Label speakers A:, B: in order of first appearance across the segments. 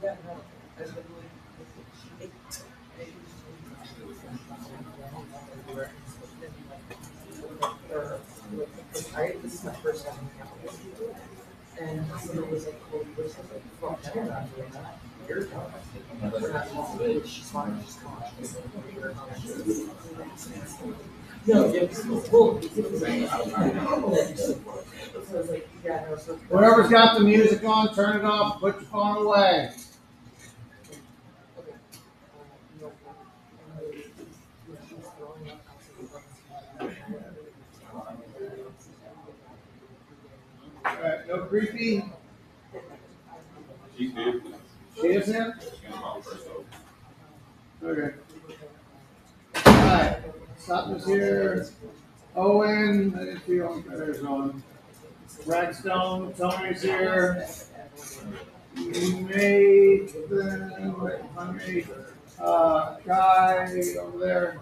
A: This is my first time hanging out with people. And somebody was like, "Oh, this is like, fuck, I don't know, you're dumb." We're not talking. She's fine. She's calm. No, yeah, well,
B: Whoever's got the music on, turn it off, put your phone away. All right, no creepy.
C: She's here.
B: She is here?
C: She's gonna call first though.
B: Okay. Alright, Sutton's here. Owen, I didn't see Owen, there's Owen. Ragstone, Tony's here. Guy over there.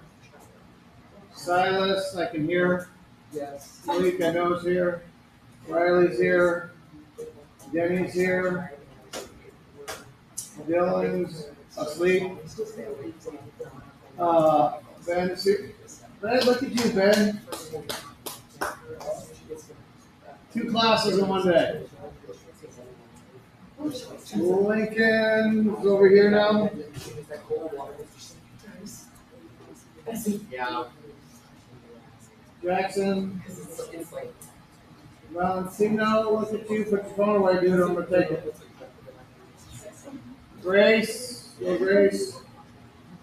B: Silas, I can hear.
A: Yes.
B: Malik, I know is here. Riley's here. Denny's here. Dylan's asleep. Ben's here. Ben, look at you, Ben. 2 classes in one day. Lincoln's over here now.
A: Yeah.
B: Jackson. Valentino, look at you. Put your phone away, dude. I'm going to take it. Grace. Go, Grace.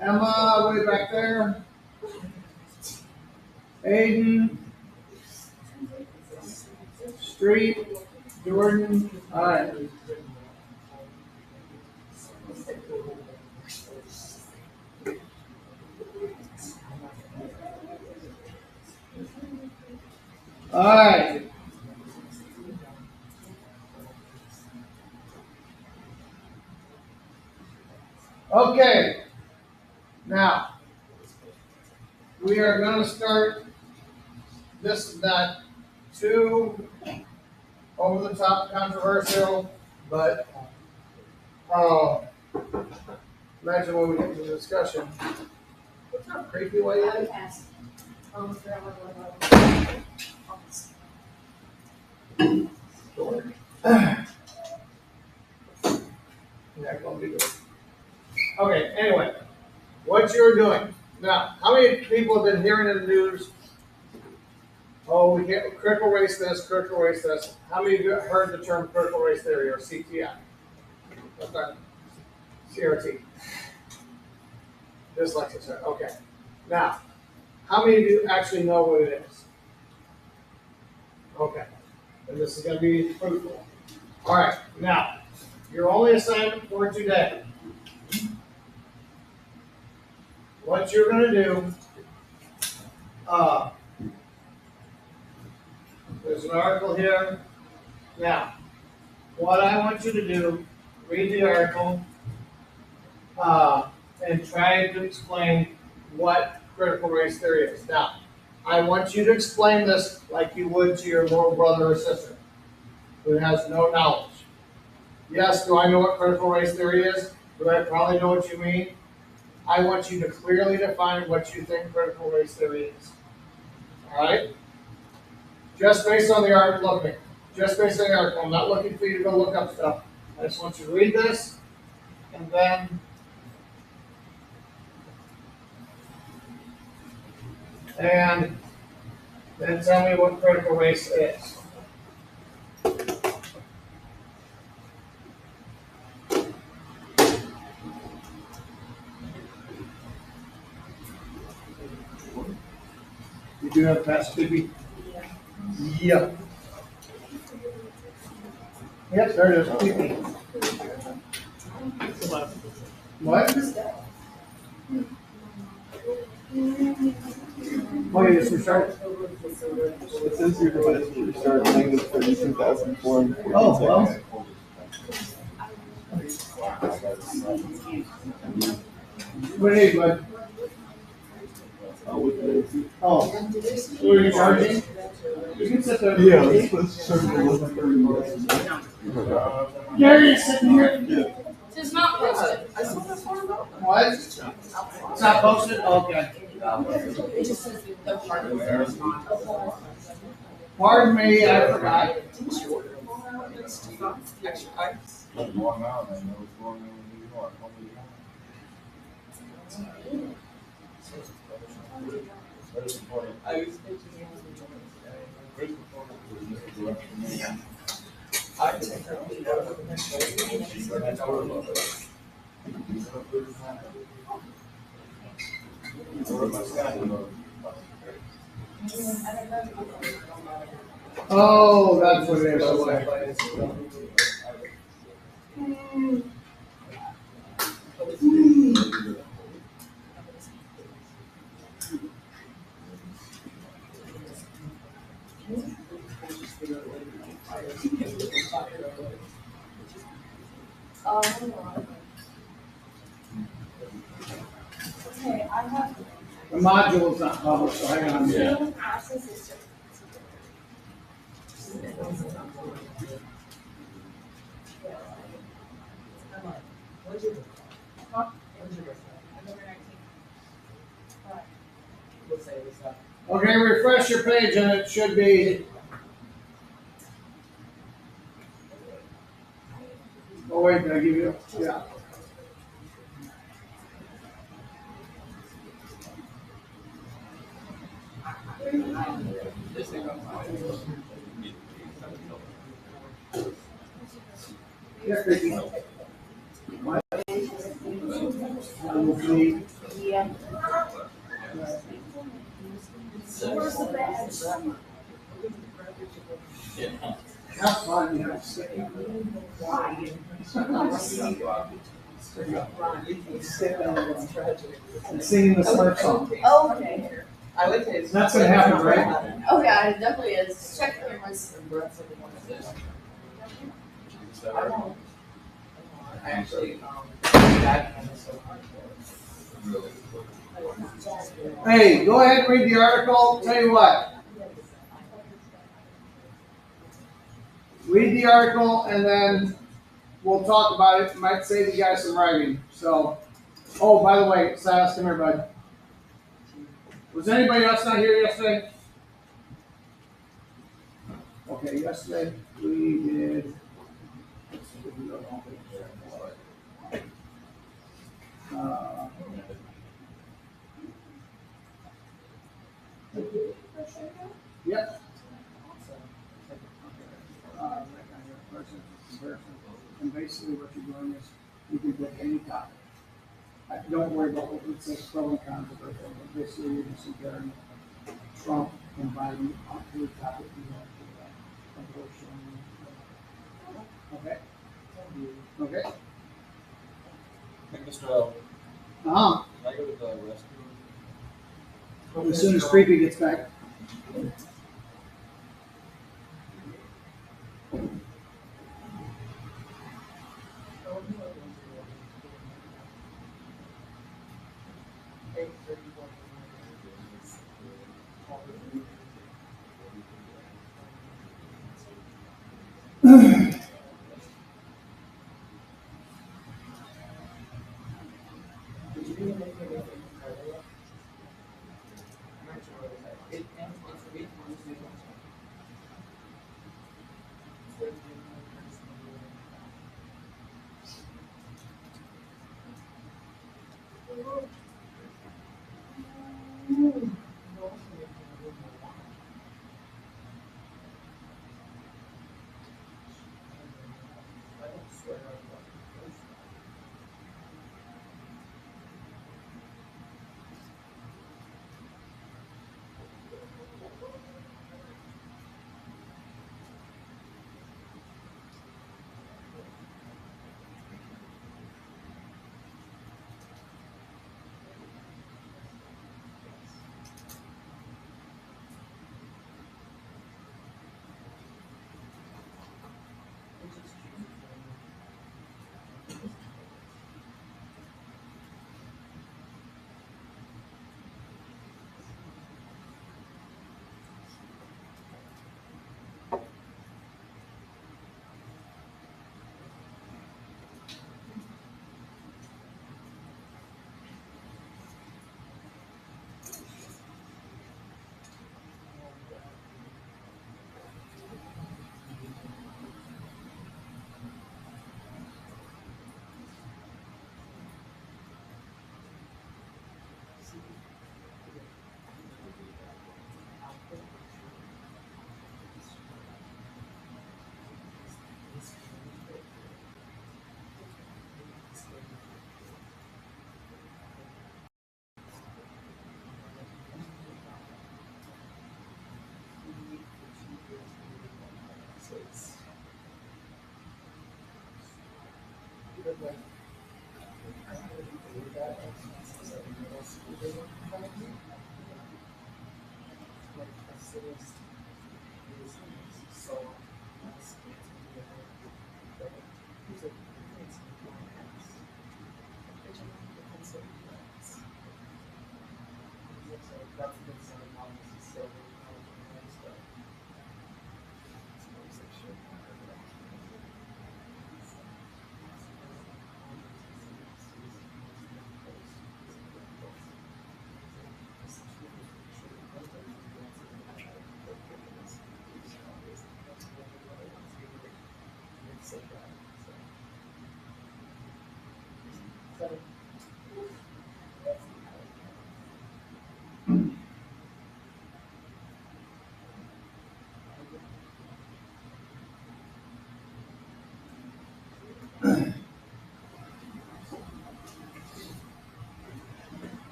B: Emma, way back there. Aiden. Street. Jordan. All right. All right. Okay. Now, we are going to start this is not too over the top controversial, but imagine when we get to the discussion. What's up, creepy? Why you at? Not gonna be good. Okay, anyway, what you're doing. Now, how many people have been hearing in the news, oh, we can't critical race this, critical race this. How many of you have heard the term critical race theory or CTI? Okay. CRT. Dyslexia, sir. Okay. Now, how many of you actually know what it is? Okay. And this is going to be fruitful. All right. Now, your only assignment for today. What you're going to do, there's an article here. Now, what I want you to do, read the article and try to explain what critical race theory is. Now, I want you to explain this like you would to your little brother or sister who has no knowledge. Yes, do I know what critical race theory is? Do I probably know what you mean? I want you to clearly define what you think critical race theory is. All right? Just based on the article, look at me. Just based on the article. I'm not looking for you to go look up stuff. I just want you to read this, and then tell me what critical race is. You do have Pastor Bigby? Yep. Yep, there it is. What? Oh, you just restarted?
D: It says your device will restart language for 2004 and 14
B: Oh, well. What do you need, bud? Oh. So are you charging? You can sit there.
D: Yeah, it's supposed to start in 11:30.
B: Gary is sitting here.
D: Yeah.
C: It's not posted.
A: I saw that part about them.
B: What? It's not posted? Okay.
A: It just says the part of the response.
B: Pardon me, I forgot.
A: Didn't you order extra ice?
E: What's going on? I know what's going on in New York. What do you want? First important.
A: I was thinking it was
E: First important was Mr. Director.
A: Yeah. I take her.
B: Oh, that's what it is.
C: Okay, I have
B: The module's not published, so hang on.
E: Yeah.
C: Ashley's sister.
A: I'm like, what'd you do? What'd you do? We'll say this up.
B: Okay, refresh your page and it should be. Oh, wait, did I give you? Yeah. Yeah, Vicky. What?
C: Yeah. Where's the badge?
B: Have fun, you know. And singing the Smurf song.
C: Oh, okay.
A: I would say.
B: That's gonna happen, right?
C: Oh, yeah, it definitely is. Check the cameras.
A: I actually, that kind of so hard for
B: Hey, go ahead and read the article. Tell you what. Read the article and then we'll talk about it. Might save you guys some writing. So, oh, by the way, Silas, come here, bud. Was anybody else not here yesterday? Okay, yesterday we did. Uh, Yep. And basically what you're doing is you can get any topic. Don't worry about what it says pro and cons of it, but basically you're just comparing Trump and Biden on to the topic you want to Okay? Okay?
E: Hey, Mr. L,
B: Uh-huh.
E: can I go to the restroom?
B: As soon as Creepy gets back.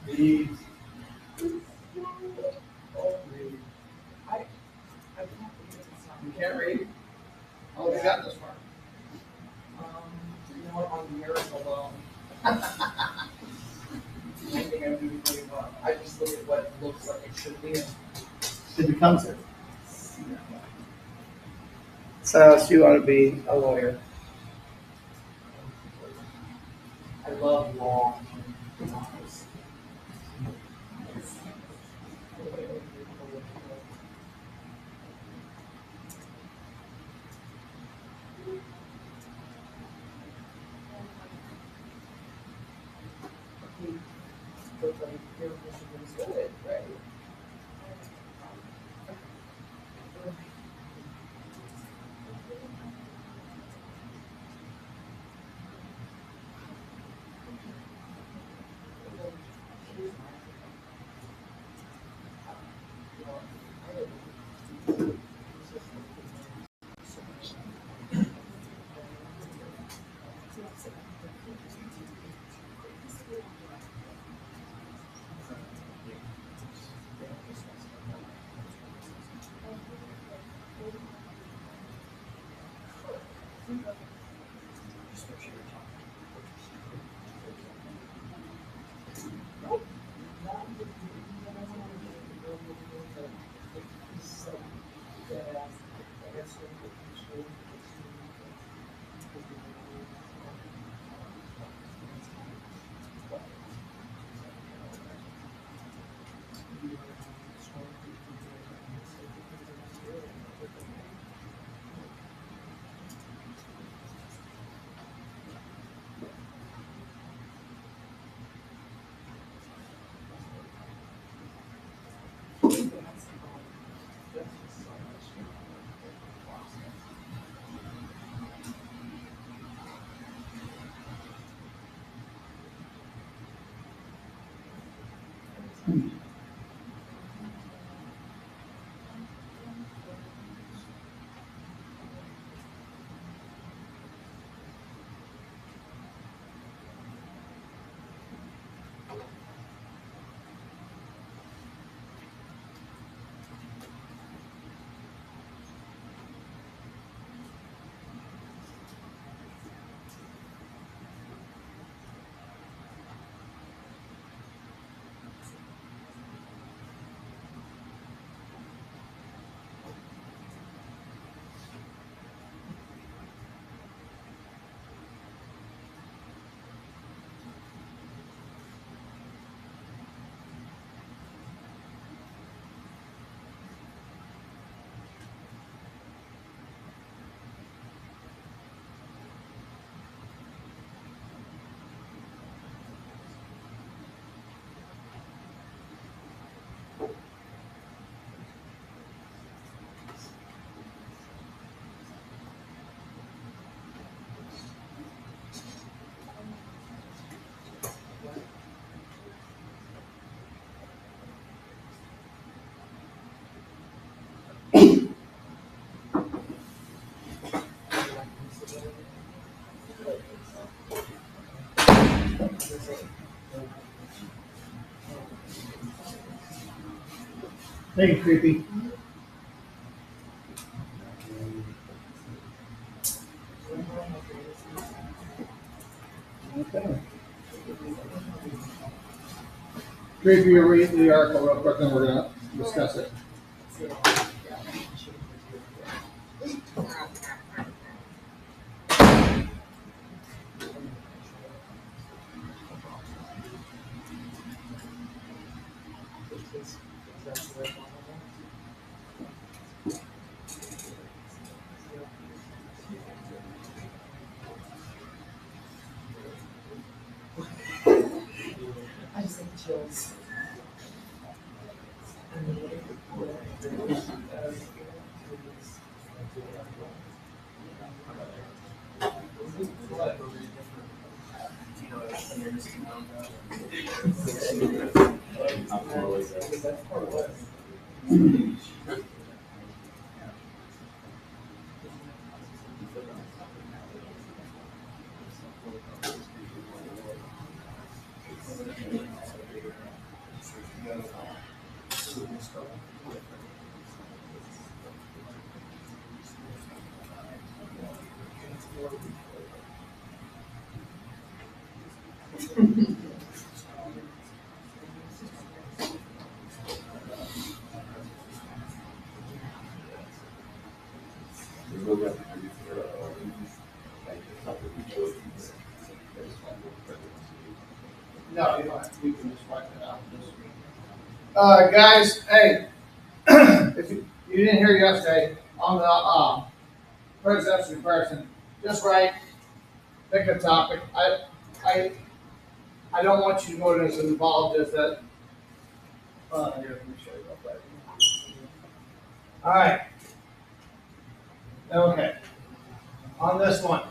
E: These.
B: You can't read? How have you gotten this far?
A: You know what, on merit alone. I think I do pretty well. I just look at what it looks like it should be.
B: It becomes it. So you want to be a lawyer.
A: I love law. But like, your Michigan's good, right?
B: Thank you, creepy. Okay. Creepy, you read the article real quick, then we're gonna discuss it.
A: I just think chills.
B: No, you don't have to, you can just wipe it out. Guys, hey, if you didn't hear yesterday on the, presidential comparison, just write, pick a topic. I don't want you to go as involved as that. Here, let me show you real quick. All right. Okay. On this one,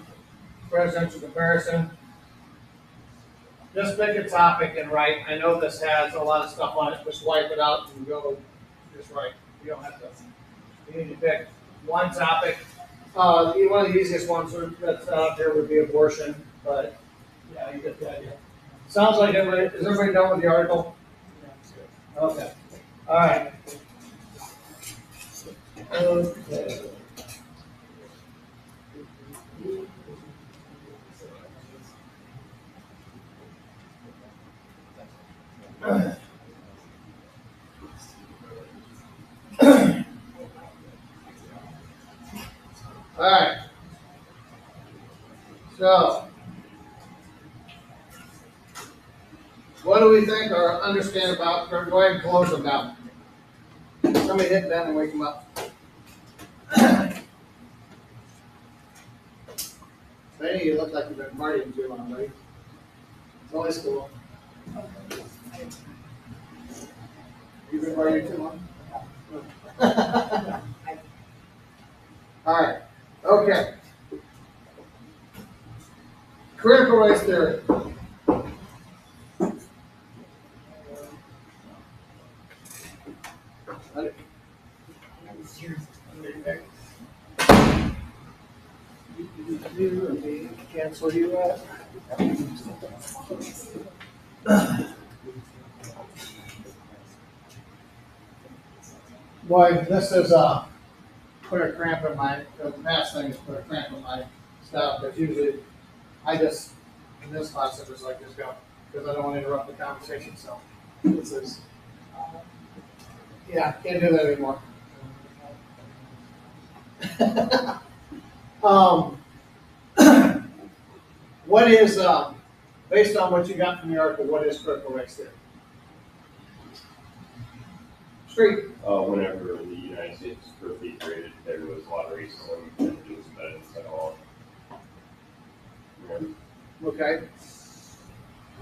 B: presidential comparison, just pick a topic and write. I know this has a lot of stuff on it. Just wipe it out and go. Just write. You don't have to. You need to pick one topic. One of the easiest ones that's out there would be abortion, but yeah, you get the idea. Sounds like everybody. Is everybody done with the article? Okay. All right. Okay. All right. So, what do we think or understand about, or go ahead and close them down? Somebody hit Ben and wake him up. Benny, you look like you've been partying too long, buddy. It's always cool. You've been partying too long? All right. Okay. Critical race theory. Cancel you at? Boy, this is put a cramp in my, the past thing is put a cramp in my stuff, because usually I just, in this class, I just like this go, because I don't want to interrupt the conversation, so this is, yeah, can't do that anymore. What is, based on what you got from the article, what is critical race theory? Street.
F: Whenever the United States was first created, there was a lot of racism and it was better than all. Remember?
B: Okay.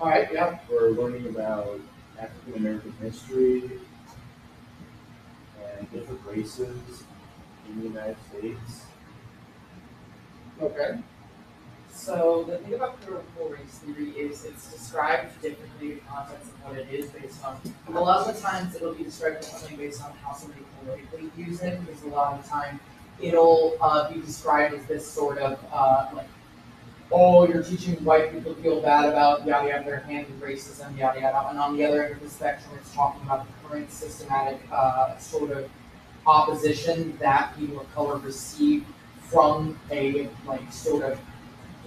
B: All right, yeah.
G: We're learning about African American history and different races in the United States.
B: Okay.
A: So the thing about critical race theory is it's described differently in context of what it is based on. A lot of the times it'll be described as something based on how somebody politically views it, because a lot of the time it'll be described as this sort of like oh, you're teaching white people to feel bad about yada yada, their anti-racism, yada yada. And on the other end of the spectrum, it's talking about the current systematic sort of opposition that people of color receive from a like sort of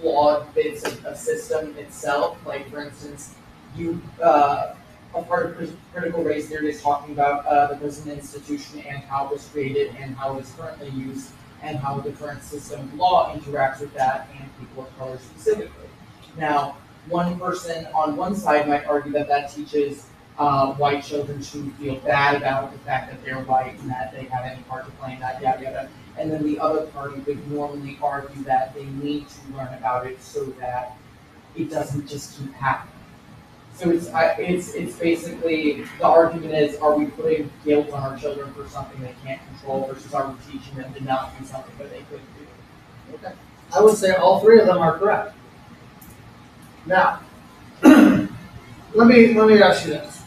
A: flawed bits of a system itself. Like for instance, a part of critical race theory is talking about the prison institution and how it was created and how it's currently used and how the current system of law interacts with that and people of color specifically. Now, one person on one side might argue that that teaches white children to feel bad about the fact that they're white and that they have any part to play in that, yada yada. And then the other party would normally argue that they need to learn about it so that it doesn't just keep happening. So it's basically, the argument is, are we putting guilt on our children for something they can't control versus are we teaching them to not do something that they couldn't do?
B: Okay. I would say all three of them are correct. Now, let me ask you this.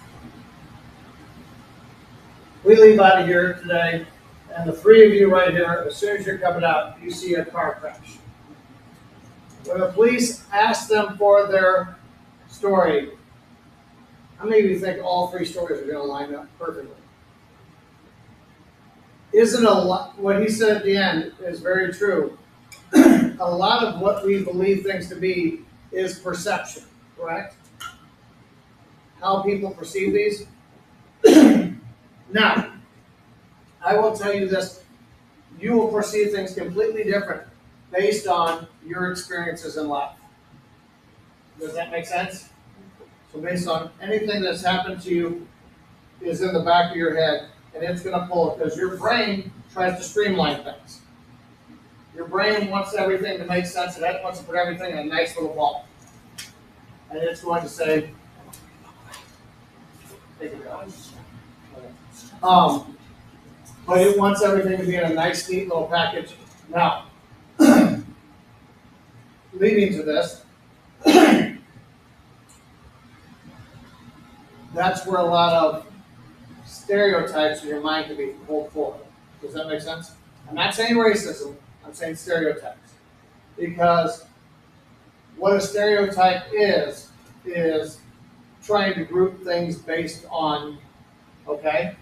B: We leave out of here today, and the three of you right here, as soon as you're coming out, you see a car crash. When the police ask them for their story, how many of you think all three stories are going to line up perfectly? Isn't a lot, what he said at the end is very true. A lot of what we believe things to be is perception, correct? How people perceive these. Now, I will tell you this, you will perceive things completely different based on your experiences in life. Does that make sense? So based on anything that's happened to you is in the back of your head, and it's going to pull it because your brain tries to streamline things. Your brain wants everything to make sense, and it wants to put everything in a nice little ball. And it's going to say, take it down. But it wants everything to be in a nice, neat little package. Now, leading to this, that's where a lot of stereotypes in your mind can be pulled forward. Does that make sense? I'm not saying racism, I'm saying stereotypes. Because what a stereotype is trying to group things based on, okay?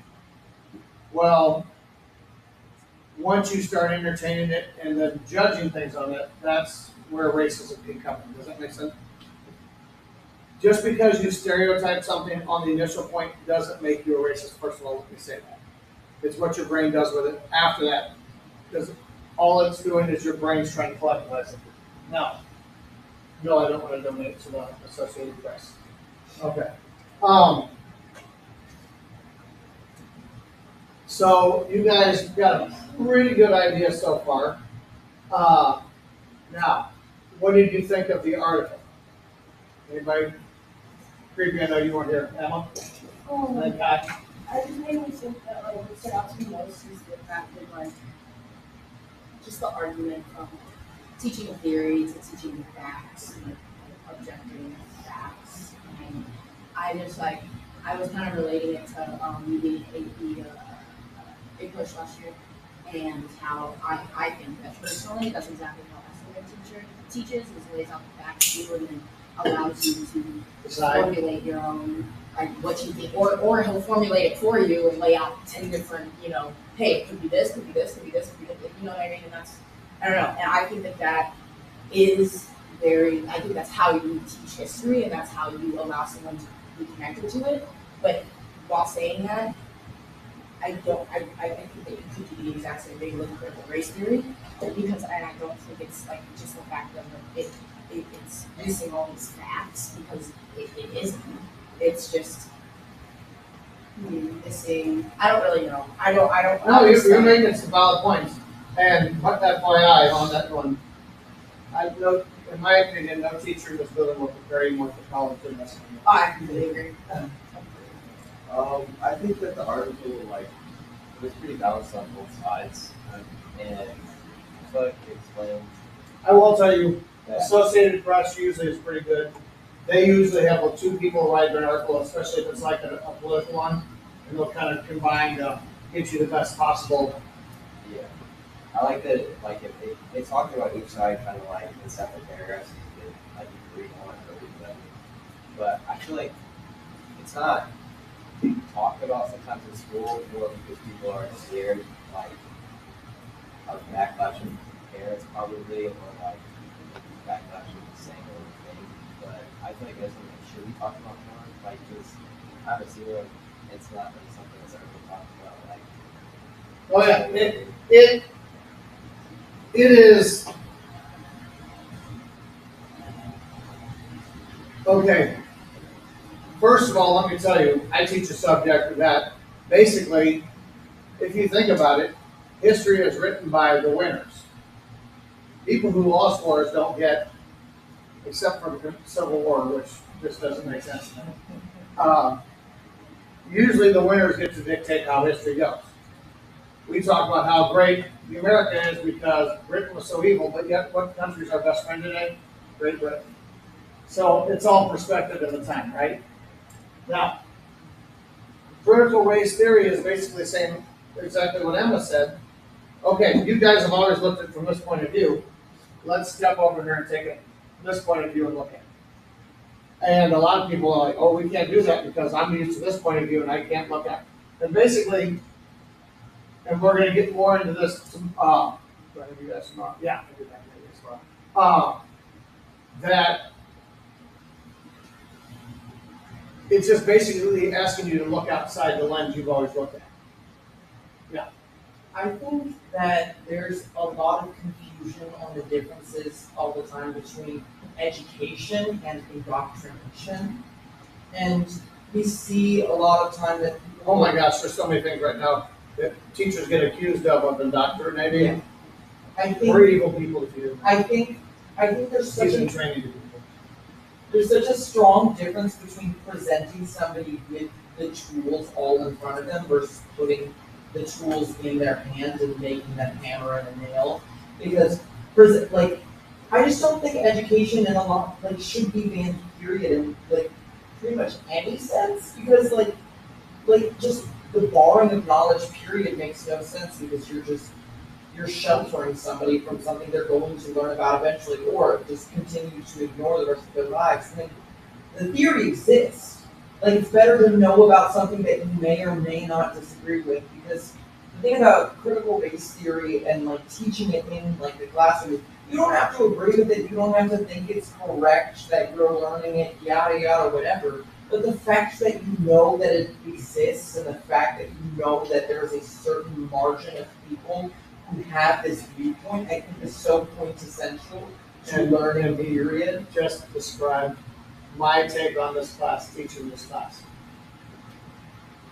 B: Well, once you start entertaining it and then judging things on it, that's where racism can come in. Does that make sense? Just because you stereotype something on the initial point doesn't make you a racist. First of all, let me say that. It's what your brain does with it after that. Because all it's doing is your brain's trying to collectivize it. No, I don't want to donate to the Associated Press. Okay. So you guys got a pretty good idea so far. Now, what did you think of the article? Anybody? Creepy, I know you weren't here. Emma? And Pat?
C: I just mainly think that like what stood out to me most is the fact that like just the argument from teaching a theory to teaching facts, like objective facts. And I just like I was kind of relating it to reading English last year and how I think that personally that's exactly how a teacher teaches is lays out the facts to you and then allows you to formulate your own, like what you think, or he'll formulate it for you and lay out 10 different, hey, it could be this, could be this, could be this, could be this, you know what I mean? And that's, I don't know, and I think that is I think that's how you teach history and that's how you allow someone to be connected to it. But while saying that, I think that you could do the exact same thing with critical race theory, because I don't think it's like just the fact that it's missing all these facts because it isn't. It's just missing. I don't really know. I don't.
B: No, you're making some valid points. And what FYI on that one, in my opinion, no teacher was building more preparing more for college than this.
C: I completely agree.
G: I think that the article was pretty balanced on both sides, and I feel like it explained.
B: I will tell you,
G: that
B: Associated Press usually is pretty good. They usually have two people write an article, especially if it's like a political one, and they'll kind of combine to get you the best possible.
G: Yeah, I like that. Like if they talked about each side kind of like in separate paragraphs, but I feel like it's not talked about sometimes in school more because people are scared, like, of backlash from parents probably, or like backlash from saying everything. But I feel like that's something that should be talked about more. Like, just I haven't seen it. It's not really something that's ever been talked about. Like,
B: Oh yeah, it is. Okay. First of all, let me tell you, I teach a subject that basically, if you think about it, history is written by the winners. People who lost wars don't get, except for the Civil War, which just doesn't make sense. Usually the winners get to dictate how history goes. We talk about how great the America is because Britain was so evil, but yet what country's our best friend today? Great Britain. So it's all perspective at the time, right? Now, critical race theory is basically saying exactly what Emma said. Okay, you guys have always looked at it from this point of view. Let's step over here and take it from this point of view and look at it. And a lot of people are like, oh, we can't do that because I'm used to this point of view and I can't look at it. And basically, and we're going to get more into this. Do I do that tomorrow? Yeah, I do that maybe tomorrow. That it's just basically asking you to look outside the lens you've always looked at. Yeah.
A: I think that there's a lot of confusion on the differences all the time between education and indoctrination. And we see a lot of time that
B: Oh my gosh, there's so many things right now that teachers get accused of indoctrinating.
A: Yeah. I think
B: We're evil people if you do.
A: I think there's such
B: Teaching
A: a
B: training to people.
A: there's such a strong difference between presenting somebody with the tools all in front of them versus putting the tools in their hands and making them hammer and a nail. Because I just don't think education in a lot should be banned period in pretty much any sense. Because just the borrowing of knowledge period makes no sense because you're sheltering somebody from something they're going to learn about eventually, or just continue to ignore the rest of their lives. I mean, the theory exists. It's better to know about something that you may or may not disagree with, because the thing about critical race theory and teaching it in the classroom, you don't have to agree with it, you don't have to think it's correct that you're learning it, yada yada, whatever. But the fact that you know that it exists, and the fact that you know that there's a certain margin of people who have this viewpoint, I think is so quintessential to learning, period.
B: Just describe my take on this class, teaching this class.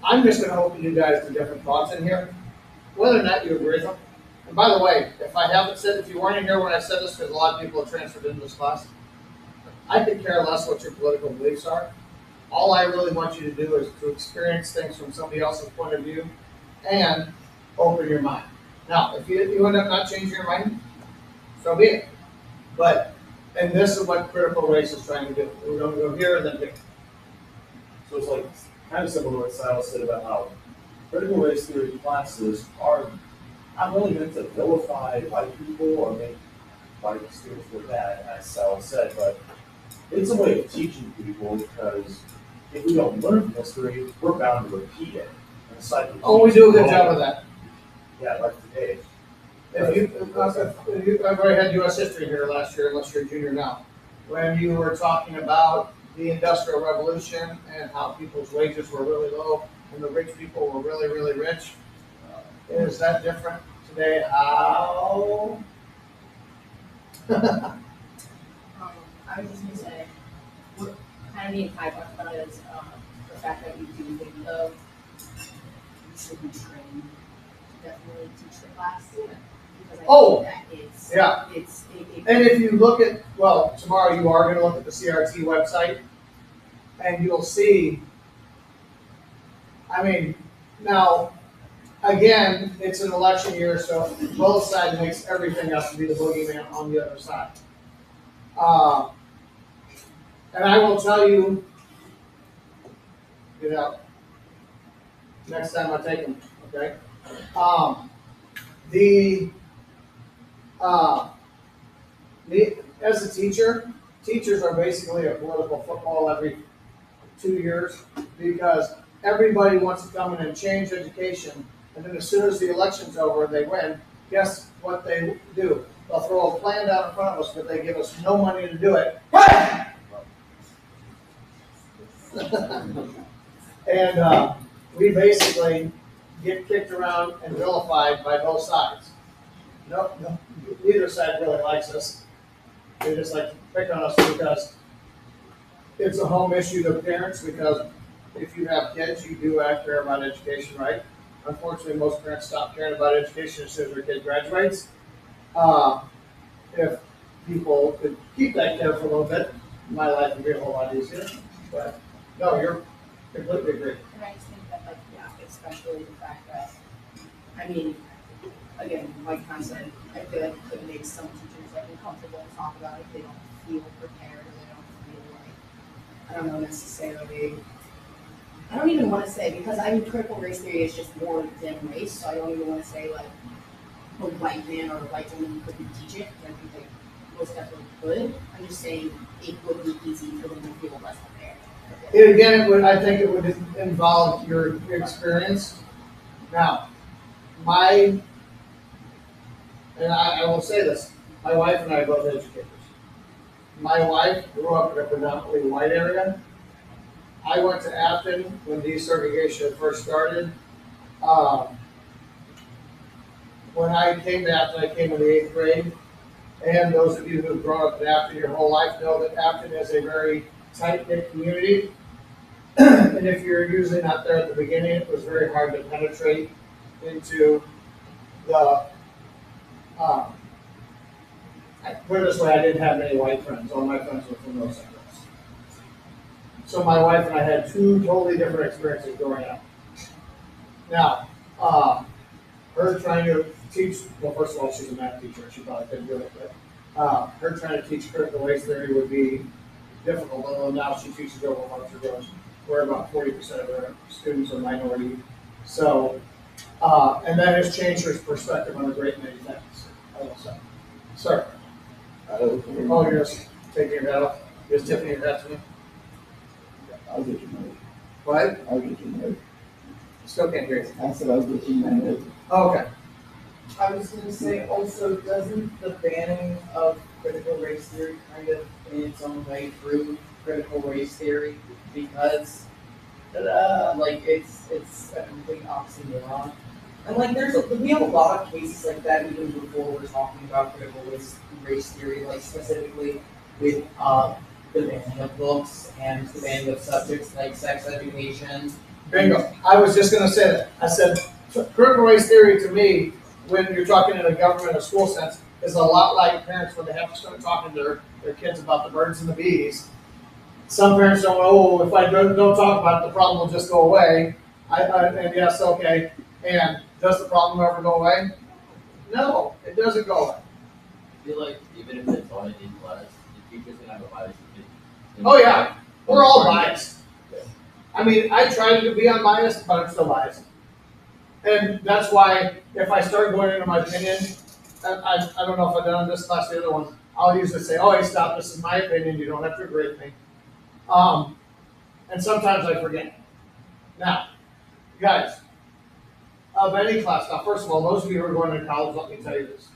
B: I'm just going to open you guys to different thoughts in here, whether or not you agree with them. And by the way, if you weren't in here when I said this, because a lot of people have transferred into this class, I could care less what your political beliefs are. All I really want you to do is to experience things from somebody else's point of view and open your mind. Now, if you end up not changing your mind, so be it. And this is what critical race is trying to do. We're going to go here and then here.
E: So it's kind of similar to what Silas said about how critical race theory classes are not really meant to vilify white people or make white students look bad, as Silas said, but it's a way of teaching people, because if we don't learn from history, we're bound to repeat it. And the cycle
B: Oh, we do a good job of that.
E: Yeah, like today.
B: I've already had U.S. history here last year, unless you're a junior now. When you were talking about the Industrial Revolution and how people's wages were really low and the rich people were really, really rich, is that different today? How?
C: I was just gonna say, what kind of me and Kai talked about is the fact that we do think of you should be trained to definitely teach the class. Because I think that it's
B: yeah.
C: it
B: And if you look at, well, tomorrow you are going to look at the CRT website, and you'll see, I mean, now, again, it's an election year, so both sides makes everything up to be the boogeyman on the other side. And I will tell you, next time I take them, okay? As a teacher, teachers are basically a political football every 2 years, because everybody wants to come in and change education, and then as soon as the election's over and they win, guess what they do? They'll throw a plan down in front of us, but they give us no money to do it. And we basically get kicked around and vilified by both sides. No, neither side really likes us. They just like to pick on us because it's a home issue to parents, because if you have kids, you do have to care about education, right? Unfortunately, most parents stop caring about education as soon as their kid graduates. If people could keep that care for a little bit, my life would be a whole lot easier. But no, you're completely agree.
C: And I just think that, like, yeah, especially the fact that, I mean, again, like Con said, I feel like it could make some teachers like uncomfortable to talk about it if they don't feel prepared, or they don't feel like, I don't know, necessarily, I don't even want to say, because I mean, critical race theory is just more than race, so I don't even want to say like a white man or a white woman couldn't teach it, I think they most definitely could. I'm just saying it would be easy for them to feel less prepared.
B: And again, I think it would involve your experience. Now, and I will say this, my wife and I are both educators. My wife grew up in a predominantly white area. I went to Afton when desegregation first started. When I came to Afton, I came in the 8th grade. And those of you who have grown up in Afton your whole life know that Afton is a very tight-knit community. And if you're usually not there at the beginning, it was very hard to penetrate into the, put it this way, I didn't have many white friends. All my friends were from those areas. So my wife and I had two totally different experiences growing up. Now, her trying to teach, well, first of all, she's a math teacher. She probably couldn't do it, but her trying to teach critical race theory would be difficult. Although now she teaches over a bunch of girls, where about 40% of her students are minority. So, and that has changed her perspective on a great many things, I will say. Sir. Oh, you're just taking your hat off? You're just tipping your hat to me?
D: I'll get you married.
B: What?
D: I'll get you married.
B: Still can't hear you.
D: I said I'll get you married.
B: Okay.
A: I was gonna say also, doesn't the banning of critical race theory kind of in its own way prove critical race theory? Because, like, it's a complete oxymoron. And like, we have a lot of cases like that even before we're talking about critical race theory, like specifically with the banning of books and the banning of subjects like sex education.
B: Bingo. I was just going to say that. I said, critical race theory to me, when you're talking in a government or school sense, is a lot like parents when they have to start talking to their kids about the birds and the bees. Some parents don't, oh, if I don't talk about it, the problem will just go away. And yes, okay. And does the problem ever go away? No, it doesn't go away.
G: I feel like even if it's taught in class, the teacher's gonna have a bias.
B: Oh yeah, we're all biased. I mean, I try to be unbiased, but I'm still biased. And that's why if I start going into my opinion, I don't know if I've done this class, the other one, I'll usually say, oh, hey, stop, this is my opinion, you don't have to agree with me. And sometimes I forget. Now, guys, of any class, now first of all, those of you who are going to college, let me tell you this.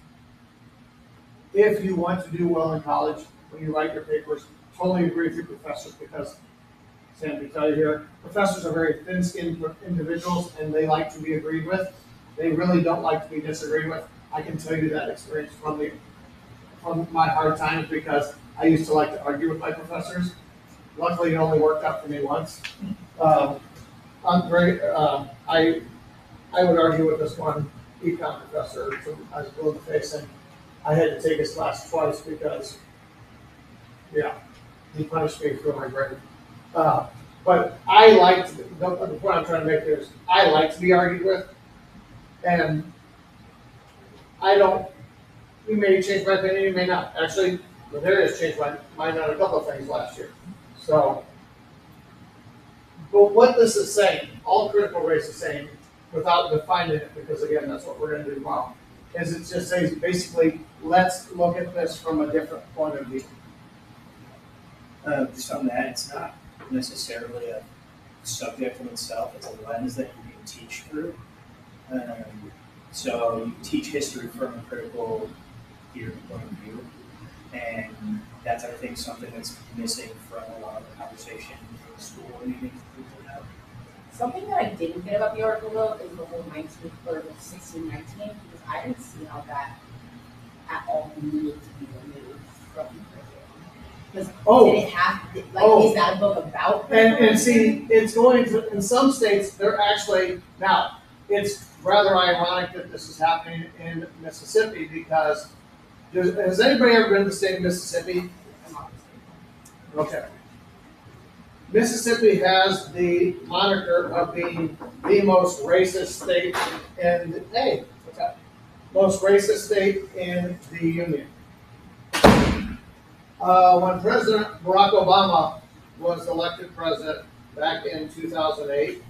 B: If you want to do well in college, when you write your papers, totally agree with your professors, because Sam can tell you here, professors are very thin-skinned individuals and they like to be agreed with. They really don't like to be disagreed with. I can tell you that experience from my hard times, because I used to like to argue with my professors. Luckily, it only worked out for me once. I would argue with this one econ professor. I was blue in the face, and I had to take his class twice because, yeah, he punished me for my grade. But I like to, the point I'm trying to make here is, I like to be argued with, and you may change my opinion, you may not. Actually, Ladarius changed my mind on a couple of things last year. So, but what this is saying, all critical race is saying, without defining it, because again, that's what we're going to do tomorrow, is it just says basically, let's look at this from a different point of view.
H: Just on that, it's not necessarily a subject in itself. It's a lens that you can teach through. So you teach history from a critical theory point of view, and that's, I think, something that's missing from a lot of the conversation in school and even people have.
C: Something that I didn't get about the article though is the whole 19 or 1619, because I didn't see how that at all needed to be removed from the curriculum. Because did it have, is that a book about?
B: And see, it's going to, in some states, they're actually, now, it's rather ironic that this is happening in Mississippi because, has anybody ever been to the state of Mississippi? Okay. Mississippi has the moniker of being the most racist state most racist state in the Union. When President Barack Obama was elected president back in 2008,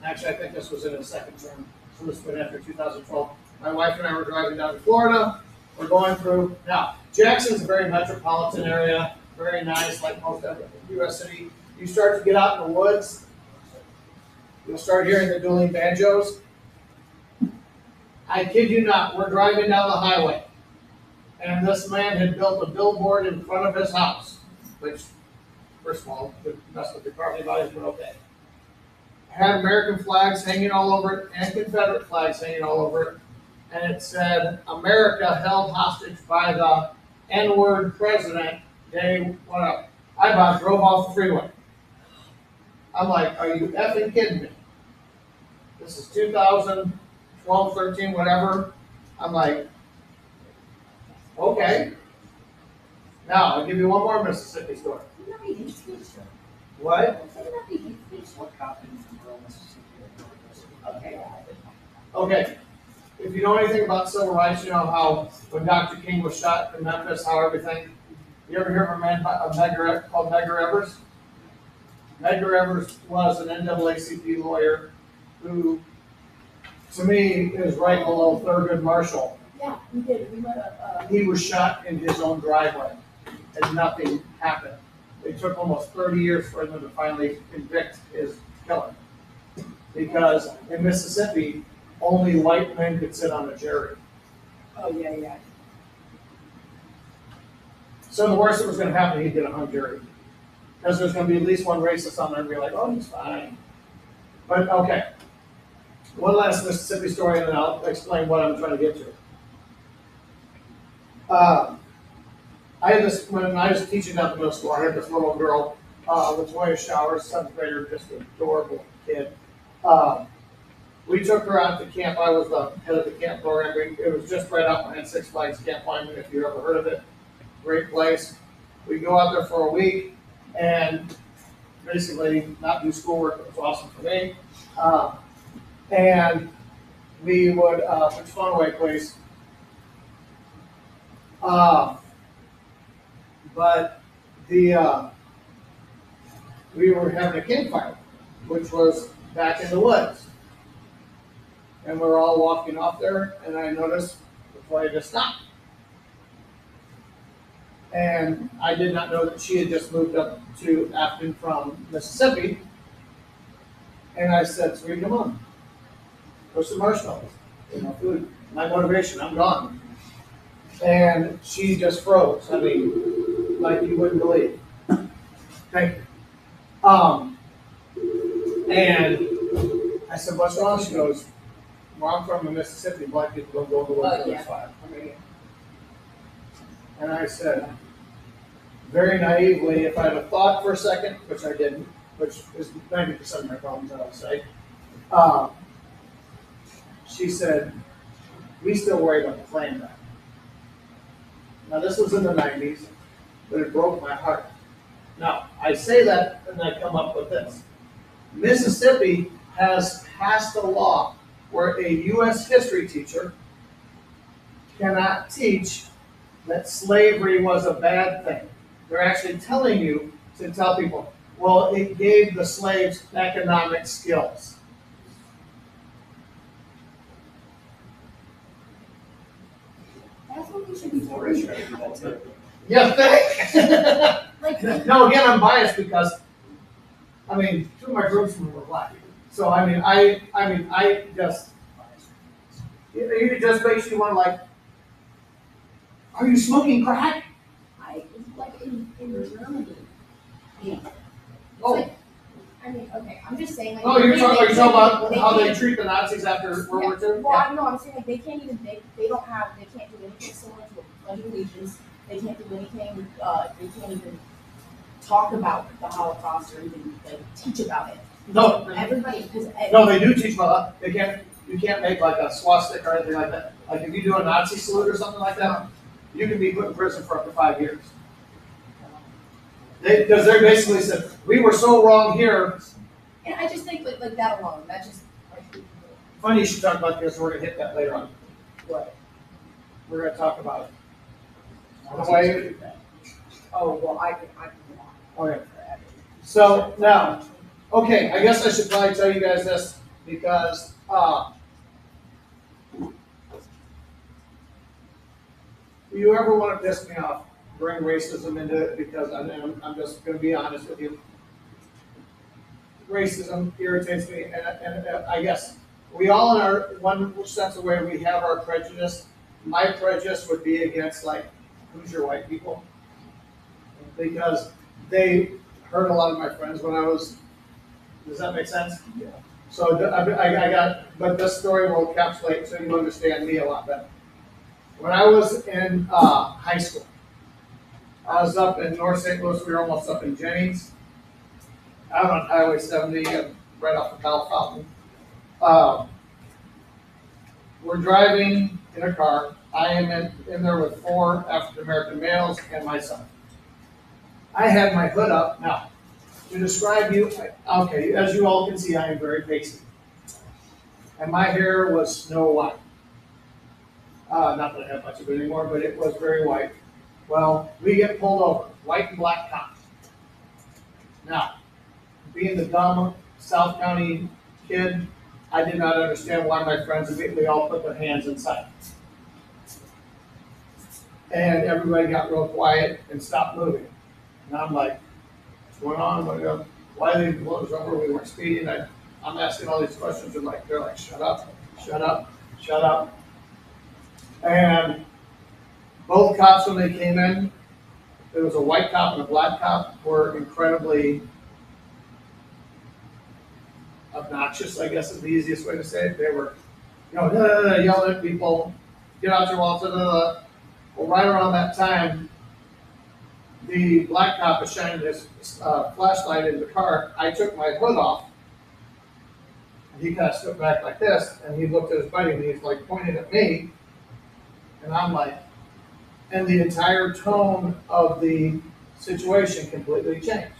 B: actually I think this was in his second term, so this was after 2012, my wife and I were driving down to Florida. We're going through, now, Jackson's a very metropolitan area, very nice, like most every U.S. city. You start to get out in the woods, you'll start hearing the dueling banjos. I kid you not, we're driving down the highway, and this man had built a billboard in front of his house, which, first of all, could mess with your property values, but okay. Had American flags hanging all over it and Confederate flags hanging all over it, and it said, "America held hostage by the N-word president, day whatever." I about drove off the freeway. I'm like, are you effing kidding me? This is 2012, 13, whatever. I'm like, okay. Now, I'll give you one more Mississippi story. What?
H: What happened in rural Mississippi?
C: Okay.
B: Okay. If you know anything about civil rights, you know how when Dr. King was shot in Memphis, how everything. You ever hear of a man called Medgar Evers? Medgar Evers was an NAACP lawyer who, to me, is right below Thurgood Marshall.
C: Yeah, we did. We went up.
B: He was shot in his own driveway, and nothing happened. It took almost 30 years for them to finally convict his killer. Because in Mississippi, only white men could sit on a jury.
C: Oh, yeah.
B: So the worst that was going to happen, he'd get a hung jury. Because there's going to be at least one racist on there and be like, oh, he's fine. But okay. One last Mississippi story, and then I'll explain what I'm trying to get to. I had this, when I was teaching at the middle school, I had this little girl, Latoya Showers, 7th grader, just an adorable kid. We took her out to camp. I was the head of the camp program. It was just right out behind Six Flags Camp Wyman, if you've ever heard of it. Great place. We go out there for a week and basically not do schoolwork. It was awesome for me. And we would, put your phone away, please. But we were having a campfire, which was back in the woods. And we're all walking off there, and I noticed Latoya just stopped. And I did not know that she had just moved up to Afton from Mississippi. And I said, "Sweetie, come on. Go some marshmallows. Food. My motivation, I'm gone." And she just froze. I mean, like you wouldn't believe. Thank you. And I said, "What's wrong?" She goes, "Where I'm from in Mississippi, black people don't go to the woods till it's 5. And I said, very naively, if I had thought for a second, which I didn't, which is 90% of my problems, I would say, she said, "We still worry about the claim back." Now, this was in the 90s, but it broke my heart. Now, I say that, and I come up with this. Mississippi has passed a law where a U.S. history teacher cannot teach that slavery was a bad thing. They're actually telling you to tell people, well, it gave the slaves economic skills.
C: That's what we should be doing.
B: Yeah, thanks.
C: Like,
B: No, again, I'm biased because I mean, two of my groomsmen were black. So I just, it just makes you want to like, are you smoking crack?
C: Like in Germany. Yeah. It's
B: Oh.
C: like, I mean, okay, I'm just saying like.
B: Oh, you're talking about
C: when
B: how they
C: can't-
B: treat the Nazis after World War II?
C: Well, I know, I'm saying like they can't even, they don't have, they can't do anything similar to a pledge of allegiance. They can't do anything, they can't even talk about the Holocaust or even like teach about it.
B: No,
C: Everybody, because.
B: no, they do teach about that. You can't make like a swastika or anything like that. Like if you do a Nazi salute or something like that, you can be put in prison for up to 5 years. Because they basically said, we were so wrong here.
C: And I just think like that alone, that just like.
B: Funny you should talk about this, we're gonna hit that later on.
C: What?
B: We're gonna talk about it. The way,
C: Oh, well, I can go on.
B: okay. So now, okay, I guess I should probably tell you guys this because, you ever want to piss me off, bring racism into it because I'm just gonna be honest with you. Racism irritates me and I guess we all in our one sense of way, we have our prejudice. My prejudice would be against like Hoosier white people. Because they hurt a lot of my friends when I was, does that make sense?
E: Yeah.
B: So I got, but this story will encapsulate so you understand me a lot better. When I was in high school, I was up in North St. Louis, we were almost up in Jennings, out on Highway 70, right off the Bell Fountain. We're driving in a car. I am in there with 4 African American males and my son. I had my hood up. Now, to describe you, okay, as you all can see, I am very pasty. And my hair was snow white. Not that I have much of it anymore, but it was very white. Well, we get pulled over, white and black cops. Now, being the dumb South County kid, I did not understand why my friends immediately all put their hands inside. And everybody got real quiet and stopped moving. And I'm like, what's going on? Why are they pulling us over? We weren't speeding. I'm asking all these questions and they're like, shut up, shut up, shut up. And both cops, when they came in, there was a white cop and a black cop, were incredibly obnoxious, I guess is the easiest way to say it. They were, yelling at people, get out your wallets, Well, right around that time, the black cop was shining his flashlight in the car. I took my hood off, and he kind of stood back like this, and he looked at his buddy, and he's like pointing at me, and I'm like, and the entire tone of the situation completely changed.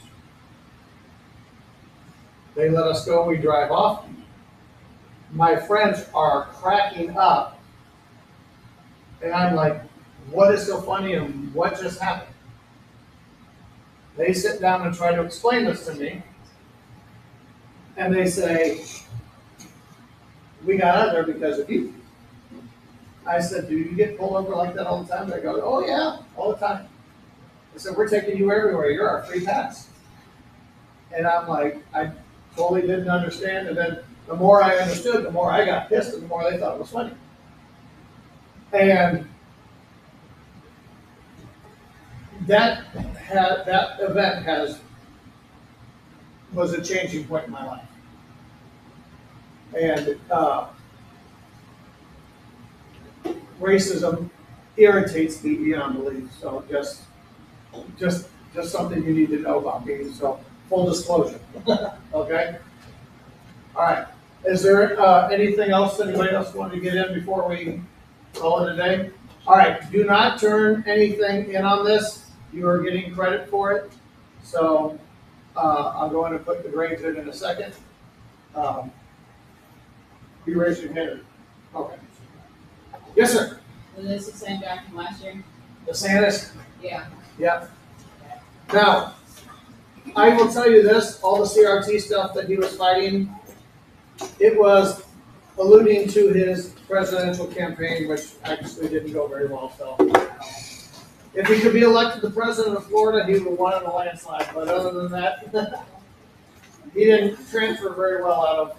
B: They let us go, we drive off. My friends are cracking up, and I'm like, what is so funny and what just happened? They sit down and try to explain this to me, and they say, we got out there because of you. I said, do you get pulled over like that all the time? They go, oh yeah, all the time. I said, we're taking you everywhere, you're our free pass. And I'm like, I totally didn't understand, and then the more I understood, the more I got pissed, and the more they thought it was funny. And that event was a changing point in my life. And racism irritates me beyond belief. So just something you need to know about me. So full disclosure. Okay? All right. Is there anything else anybody else wanted to get in before we call it a day? All right. Do not turn anything in on this. You are getting credit for it. So I'll go in and put the grades in a second. You raise your hand. Okay. Yes, sir.
I: Was this the same guy from last year?
B: DeSantis?
I: Yeah.
B: Yeah. Now, I will tell you this, all the CRT stuff that he was fighting, it was alluding to his presidential campaign, which actually didn't go very well, so. If he could be elected the president of Florida, he would have won in a landslide, but other than that, He didn't transfer very well out of.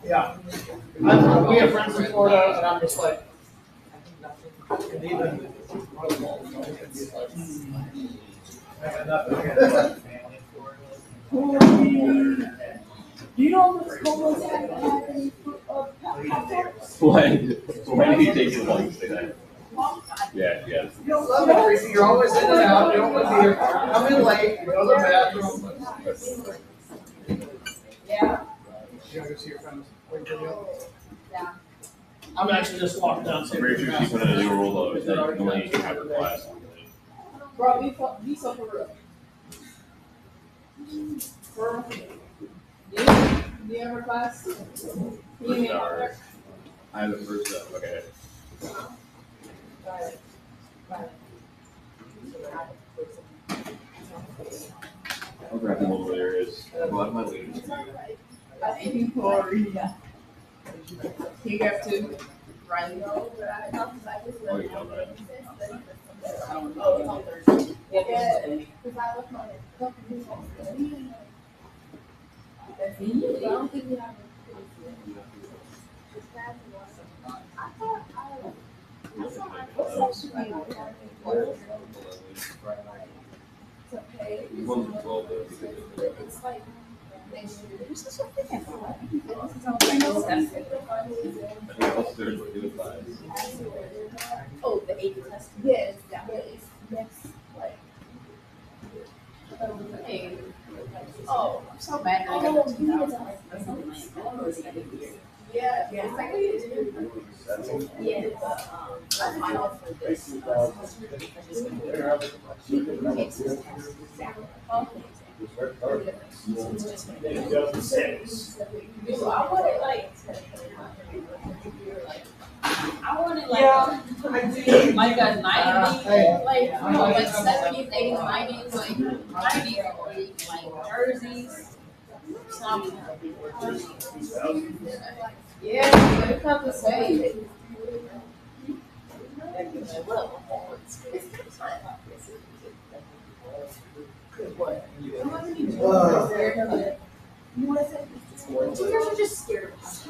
B: Yeah. We have friends in Florida, and I'm just like, and even.
I: You know what's called
F: Why did he take his lunch today? Yeah, yeah.
B: You don't love it, Tracy. You're always in and out. You don't want to be here. Come in late. You go to the bathroom.
I: Yeah.
B: You gotta go see your friends. Wait for you.
C: Yeah.
B: I'm actually just walking down.
F: I'm pretty sure she's gonna do a rule though, is that normally you can have her class.
I: Bro, be so for real. Do you have a class? Can you make it?
F: I have the first step, okay. I'll grab the one where there is. A lot of my leaders.
I: I think you Can you grab two? Riley.
F: Oh, you know that.
I: I don't know. Yeah.
C: Oh, the AP test.
I: Yes, definitely. Yes. Hey. Oh, I'm so mad. I got the 2000. Yeah, yeah. It's like
C: I'm final for this. Takes this test exactly. It's just gonna be.
B: 2006.
I: I want it like. I want it like.
B: Yeah, I do.
I: Like a 90s,
B: Hey.
I: like 70s, 80s, 90s, like 90s, like jerseys. Something. Yeah, but it's not the same. What?
C: Teachers are just scared of us.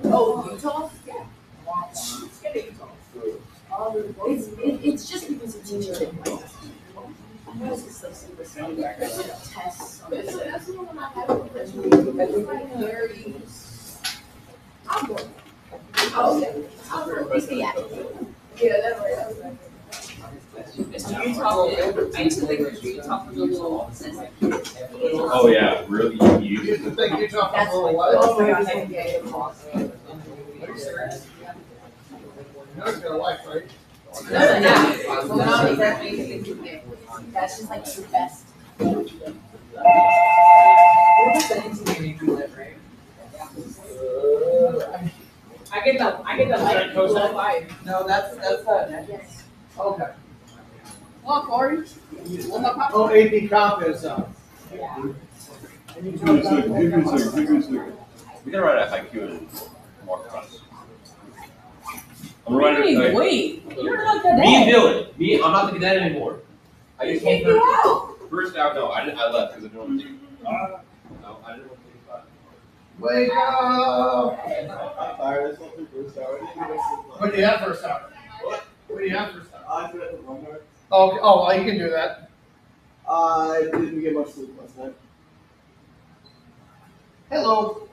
I: Oh, Utah?
C: Yeah. It's just because the teacher didn't like us. I know it's just like super standard. Tests.
I: That's the one I have. It's like very. Yeah, that's right. Utah, I used to think Utah was a little.
F: Oh, yeah, really,
B: You
F: you
B: used to think you talked
C: That's
B: a little
C: like-
B: while.
I: Oh my gosh, I get it.
B: Now it's got a life, right?
I: Well, not exactly.
C: That's just like the best.
A: We're just saying to me, you live, right?
I: I get the light goes on fire.
A: No, that's
C: Yes.
B: Okay.
I: Come on, Corey.
B: Oh, AP comp is,
C: Yeah.
F: Give me a second. We gotta write a haiku and walk across. I'm writing. Okay.
I: Wait, you're not the
F: Me and Dylan. I'm not the cadet anymore. I just came
I: you out.
F: first out. No, I left because I didn't want to do. No, I didn't want to do that.
B: wake up!
D: Alright, that's not the first hour.
B: What do you have first hour? What do you have first hour?
D: I forgot the wrong hour.
B: Oh, you can do that.
D: I didn't get much sleep last night.
B: Hello.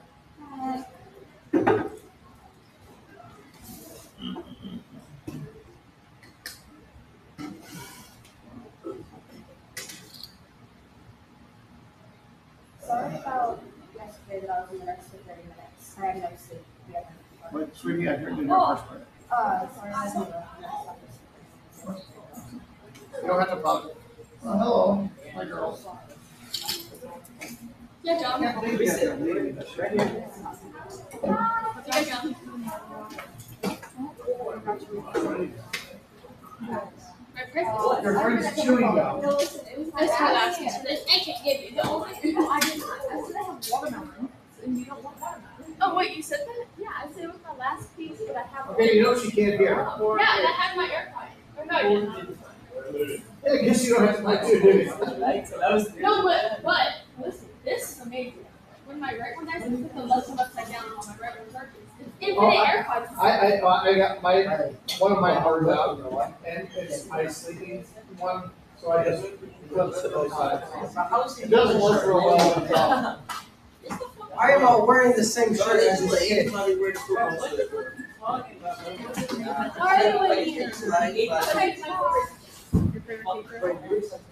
C: Sorry about yesterday that I was in the next for 30 minutes. I had no sleep. Yeah.
B: Wait, sweetie, I heard you do your first part.
C: Sorry, I was in the.
B: You don't have to apologize. Oh, hello, my girl.
I: Yeah, John.
B: Can't believe you had that meeting.
I: Yeah, John.
B: Your friend's chewing gum.
I: That's how last yesterday. I can't get it.
C: I said I have watermelon, and you don't want watermelon.
I: Oh, wait, you said that?
C: Yeah, I said it was my last piece, but I have.
B: Okay, you know she can't hear.
I: Yeah, that had my AirPod. Or no, you didn't.
B: Yeah, I guess you you don't have to like 2 duties.
I: No, but, listen, this is amazing. When my right one dies, I put the left one upside down on my right one circuits. It's infinite air fights.
B: I got one of my hard out, and it's my sleeping one, so I just flip it both sides. It doesn't work real well on top.
J: I am wearing the same shirt as this kid.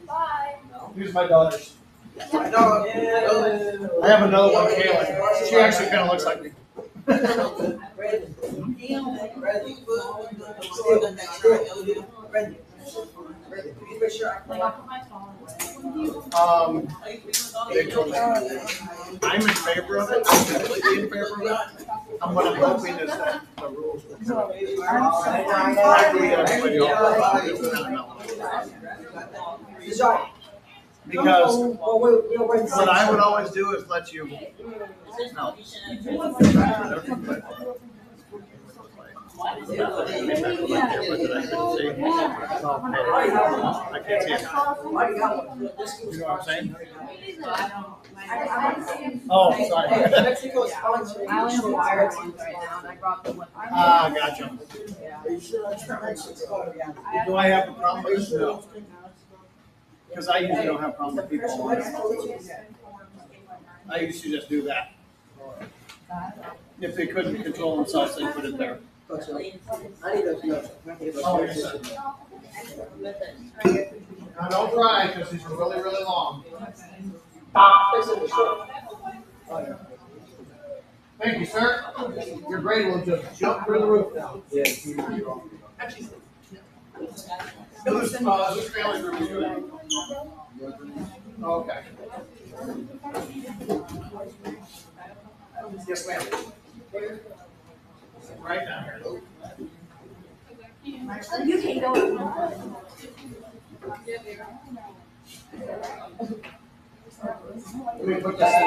I: Bye.
B: Here's my daughter's.
J: My dog.
B: I have another one, Kayla. She actually kind of looks like me. I'm in favor of it. I'm completely in favor of it. What I'm hoping is that the rules will come up. I agree on everybody else. Because what I would always do is let you. No. I can't see it. You know what I'm saying? Oh, sorry.
J: Mexico's sponsoring.
C: I only have wired ones right now, and I brought the one.
B: Ah, gotcha.
J: Are you sure that's not Mexico?
B: Do I have a problem with this? No. Because I usually don't have a problem with people. I used to just do that. If they couldn't control themselves, they put it there.
J: I need those notes.
B: Oh, yes. Now don't cry, because these are really, really long. Thank you, sir. Your grade will just jump through the roof now.
J: Yes.
B: Who's family review? Okay. Yes, ma'am. Right down here.
I: You can go.
B: Let me put this in.